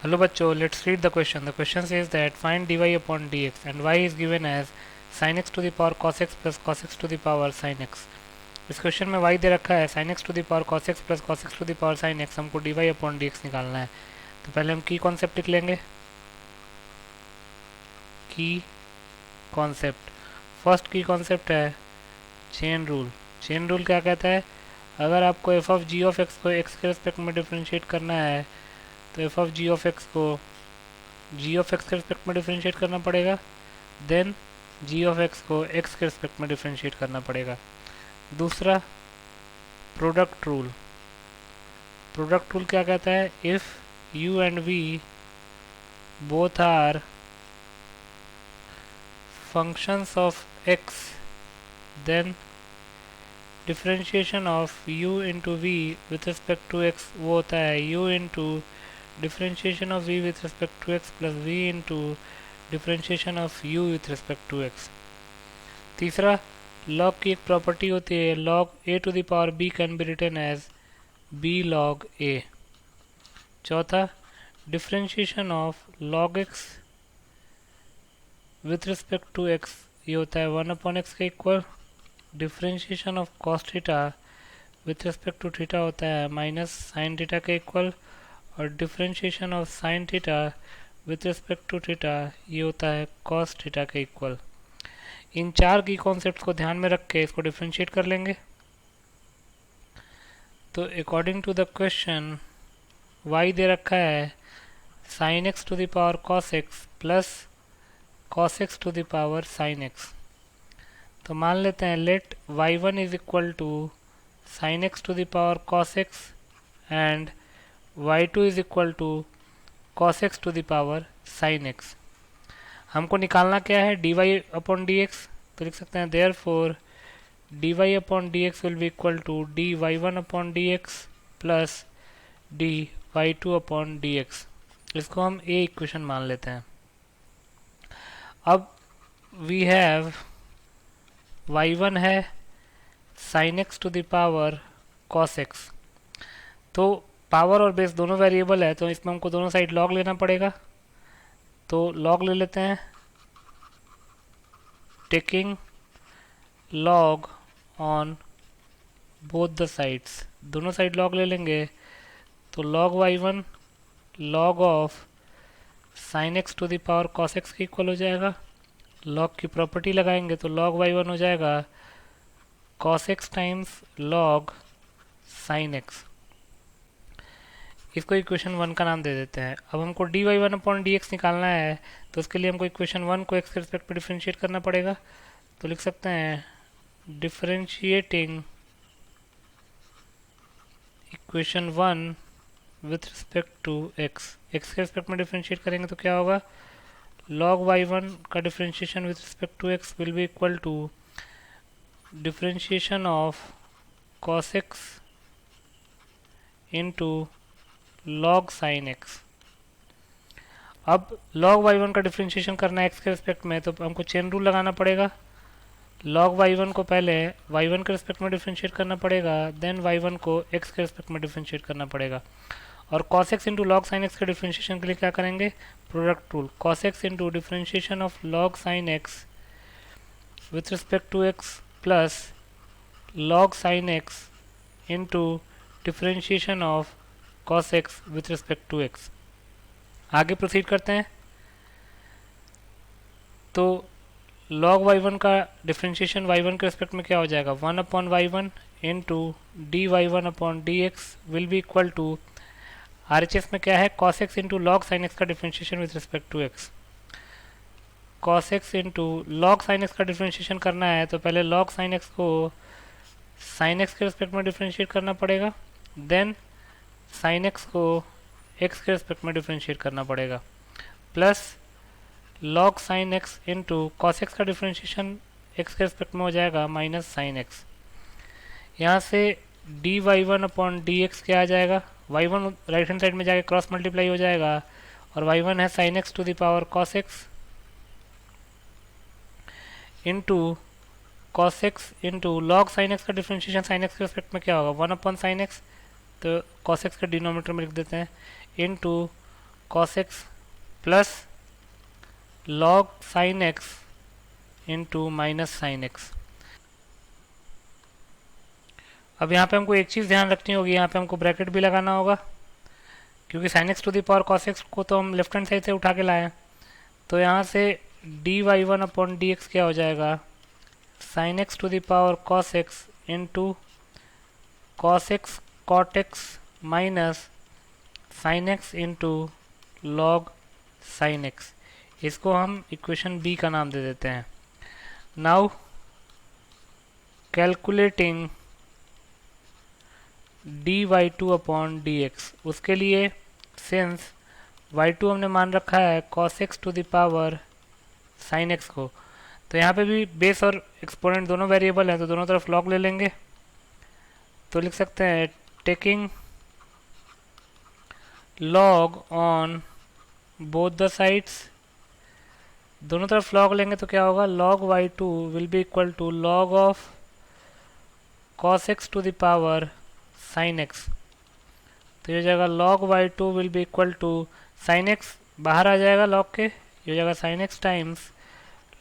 Hello बच्चों, let's read the question. The question says that find dy upon dx and y is given as sin x to the power cos x plus cos x to the power sin x. इस question में y दे रखा है sin x to the power cos x plus cos x to the power sin x, हमको dy upon dx निकालना है. तो पहले हम की कॉन्सेप्ट लिख लेंगे. की कॉन्सेप्ट, फर्स्ट की कॉन्सेप्ट है चेन रूल. चेन रूल क्या कहता है? अगर आपको f of g of x को एक्स के रिस्पेक्ट में डिफ्रेंशिएट करना है तो f of g of x को जी ऑफ एक्स के रिस्पेक्ट में डिफ्रेंशिएट करना पड़ेगा, देन जी ऑफ एक्स को एक्स के रिस्पेक्ट में डिफ्रेंशिएट करना पड़ेगा. दूसरा प्रोडक्ट रूल. प्रोडक्ट रूल क्या कहता है? If u and v both are functions of x then differentiation of u into v with respect to x वो होता है u into differentiation of v with respect to x plus v into differentiation of u with respect to x. तीसरा, log की एक property होती है log a to the power b can be written as b log a. चौथा, differentiation of log x with respect to x ये होता है 1 upon x के equal. Differentiation of cos theta with respect to theta होता है minus sine theta के equal, और differentiation of sine theta with respect to theta ये होता है cos थीटा के इक्वल. इन चार की कॉन्सेप्ट को ध्यान में रख के इसको डिफ्रेंशिएट कर लेंगे. तो according to the question y दे रखा है sin x to the power cos x plus cos x to the power sin x. तो मान लेते हैं let y1 is equal to sine x to the power cos x and y2 is equal to cos x to the power sin x. हमको निकालना क्या है? dy upon dx. तो लिख सकते हैं therefore dy upon dx will be equal to dy1 upon dx plus dy2 upon dx. इसको हम ए इक्वेशन मान लेते हैं. अब वी हैव y1 है sin x to the power cos x. तो पावर और बेस दोनों वेरिएबल है तो इसमें हमको दोनों साइड log लेना पड़ेगा. तो log ले लेते हैं, taking log on both the sides. दोनों साइड log ले लेंगे तो log y1 log of sin x to the power cos x के इक्वल हो जाएगा. log की प्रॉपर्टी लगाएंगे तो log y1 हो जाएगा cos x times log sin x. इसको इक्वेशन 1 का नाम दे देते हैं. अब हमको dy1 अपॉन dx निकालना है तो उसके लिए हमको इक्वेशन 1 को x के रिस्पेक्ट में डिफ्रेंशिएट करना पड़ेगा. तो लिख सकते हैं differentiating equation 1 with respect to x. x के रिस्पेक्ट में डिफ्रेंशिएट करेंगे तो क्या होगा? log y1 का differentiation with respect to x will be equal to differentiation of cos x into log sin x. अब log y1 का डिफ्रेंशिएशन करना है x के रिस्पेक्ट में तो हमको चेन रूल लगाना पड़ेगा. log y1 को पहले y1 के रिस्पेक्ट में डिफ्रेंशिएट करना पड़ेगा, देन y1 को x के रिस्पेक्ट में डिफ्रेंशिएट करना पड़ेगा. और cos x into log sin x के डिफ्रेंशिएशन के लिए क्या करेंगे? Product rule. cos x into differentiation of log sin x with respect to x plus log sin x into differentiation of cos x with respect to x. आगे proceed करते हैं. तो log y1 का differentiation y1 के respect में क्या हो जाएगा? 1 upon y1 into dy1 upon dx will be equal to RHS में क्या है? cos x into log sin x का differentiation with respect to x. cos x into log sin x का डिफ्रेंशिएशन करना है तो पहले log sin x को sin x के रिस्पेक्ट में डिफ्रेंशिएट करना पड़ेगा, देन sin x को x के रिस्पेक्ट में डिफ्रेंशिएट करना पड़ेगा, plus log sin x into cos x का डिफ्रेंशिएशन x के रिस्पेक्ट में हो जाएगा माइनस sin x. यहाँ से dy1 अपॉन dx क्या आ जाएगा? y1 राइट हैंड साइड में जाके क्रॉस मल्टीप्लाई हो जाएगा और y1 है sin x to the power cos x into cos x into log sin x का डिफ्रेंशिएशन sin x के रिस्पेक्ट में क्या होगा? 1 अपॉन sin x. तो cos x के डिनोमिनेटर में लिख देते हैं into cos x plus log sine x into minus sine x. अब यहाँ पे हमको एक चीज़ ध्यान रखनी होगी, यहाँ पे हमको ब्रैकेट भी लगाना होगा, क्योंकि sine x to the power cos x को तो हम लेफ्ट हैंड साइड से उठा के लाए हैं। तो यहाँ से d y one upon d x क्या हो जाएगा, sine x to the power cos x into cos x cot x minus sine x into log sine x. इसको हम इक्वेशन बी का नाम दे देते हैं। Now calculating d y two upon d x, उसके लिए सिंस वाई टू हमने मान रखा है cos x to the power sine x को, तो यहाँ पे भी बेस और एक्सपोनेंट दोनों वेरिएबल हैं, तो दोनों तरफ लॉग ले लेंगे। तो लिख सकते हैं taking log on both the sides, दोनों तरफ लॉग लेंगे तो क्या होगा, log y two will be equal to log of cos x to the power sine x. तो ये जाएगा log y2 will be equal to sine x बाहर आ जाएगा log के, ये जाएगा sine x times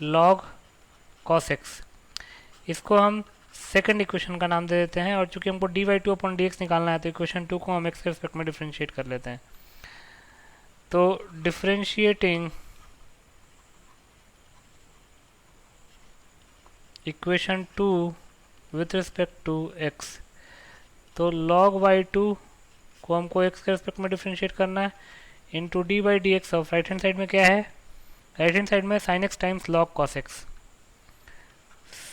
log cos x। इसको हम सेकंड इक्वेशन का नाम दे देते हैं, और चूंकि हमको d y two upon d x निकालना है तो इक्वेशन 2 को हम x के रिस्पेक्ट में डिफ्रेंशिएट कर लेते हैं। तो differentiating equation 2 with respect to x, तो log y2 को हमको x के रिस्पेक्ट में डिफ्रेंशिएट करना है into D by D x of right hand side में क्या है, राइट हैंड साइड में sign x times log cos x,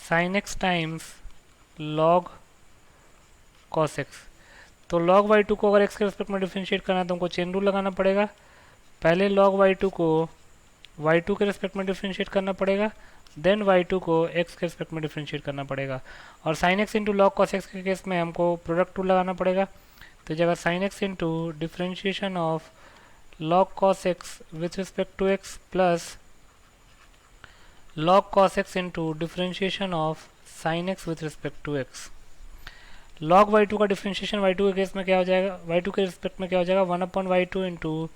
sign x times log cos x. तो log y2 को अगर x के रिस्पेक्ट में डिफ्रेंशिएट करना है तो हमको चेन रूल लगाना पड़ेगा। पहले log y2 को y2 के रिस्पेक्ट में डिफ्रेंशिएट करना पड़ेगा, देन y2 को x के रिस्पेक्ट में डिफ्रेंशिएट करना पड़ेगा, और sign x into log cos x के केस में हमको प्रोडक्ट रूल लगाना पड़ेगा। तो जगह sign x into differentiation of log cos x with respect to x plus log cos x into differentiation of sin x with respect to x। log y2 का differentiation y2 के case में क्या हो जाएगा, y2 के respect में क्या हो जाएगा, 1 अपॉन y2 into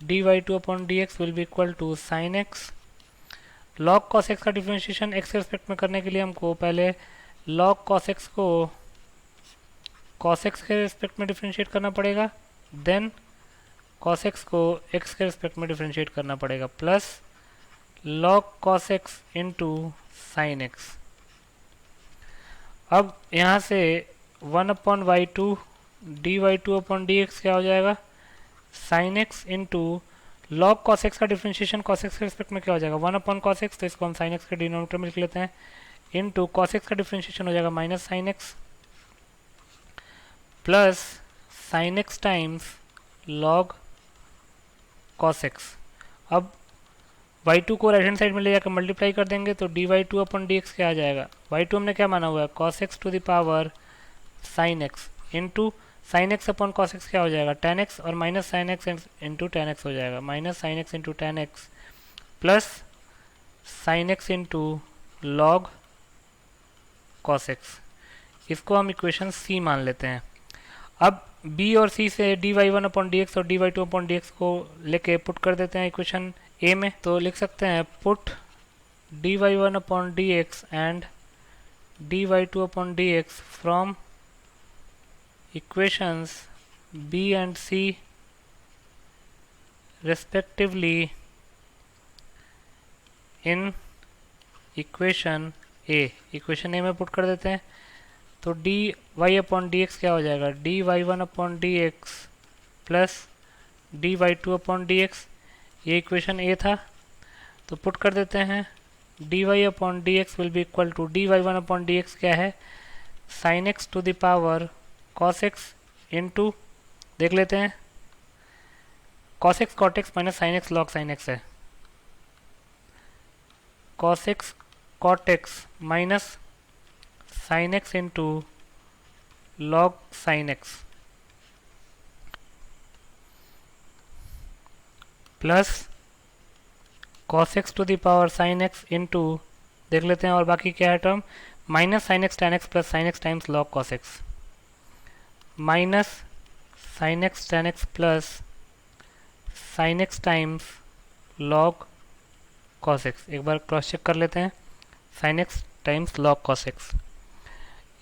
d y two upon d x will be equal to sine x. log cos x का डिफ्रेंशिएशन x के रिस्पेक्ट में करने के लिए हमको पहले log cos x को cos x के रिस्पेक्ट में डिफ्रेंशिएट करना पड़ेगा, देन cos x को x के रिस्पेक्ट में डिफ्रेंशिएट करना पड़ेगा, plus log cos x into sine x. अब यहाँ से 1 upon y two d y two upon d x क्या हो जाएगा, sine x into log cos x का डिफ्रेंशिएशन cos x के रिस्पेक्ट में क्या हो जाएगा, 1 अपॉन cos x, तो इसको हम साइन एक्स के डिनोमिनेटर में लिख लेते हैं, इंटू cos x का डिफ्रेंशिएशन हो जाएगा minus sine x plus sine x times log cos x। अब y2 को राइट हैंड साइड में ले जाकर मल्टीप्लाई कर देंगे तो d y two upon d x क्या आ जाएगा, y2 हमने क्या माना हुआ है cos x to the power sine x into sine x upon cos x क्या हो जाएगा tan x, और minus sine x into tan x हो जाएगा, minus sine x into tan x plus sine x into log cos x। इसको हम equation सी मान लेते हैं। अब b और c से d y one upon d x और d y two upon d x को लेके पुट कर देते हैं इक्वेशन a में। तो लिख सकते हैं put d y one upon d x and d y two upon d x from equations b and c respectively in equation a। Equation a में पुट कर देते हैं तो d y upon d x क्या हो जाएगा, d y one upon d x plus d y two upon d x, ये equation a था। तो पुट कर देते हैं d y upon d x will be equal to d y one upon d x क्या है, sine x to the power cos x into, देख लेते हैं cos x cot x minus sine x log sine x है, cos x cot x minus sine x into log sine x plus cos x to the power sine x into, देख लेते हैं और बाकी क्या है term, minus sine x tan x plus sine x times log cos x, minus sine x tan x plus sine x times log cos x. एक बार cross check कर लेते हैं, sign x times log cos x,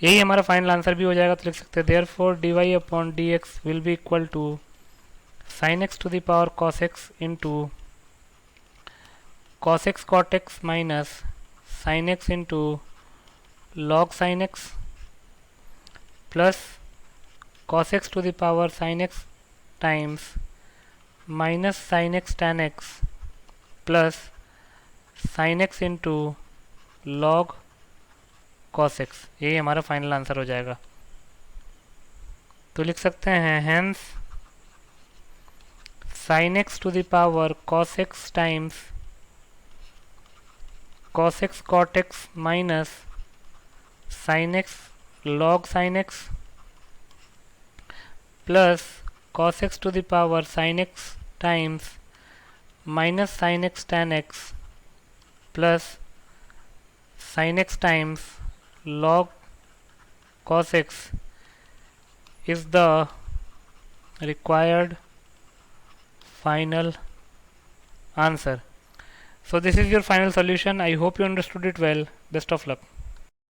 यही हमारा final answer भी हो जाएगा। तो लिख सकते हैं therefore d y upon d x will be equal to sine x to the power cos x into cos x cot x minus sin x into log sin x plus cos x to the power sin x times minus sin x tan x plus sin x into log cos x, यही हमारा final answer हो जाएगा। तो लिख सकते हैं hence sin x to the power cos x times cos x cot x minus sin x log sin x plus cos x to the power sin x times minus sin x tan x plus sin x times log cos x is the required final answer. So this is your final solution. I hope you understood it well. Best of luck.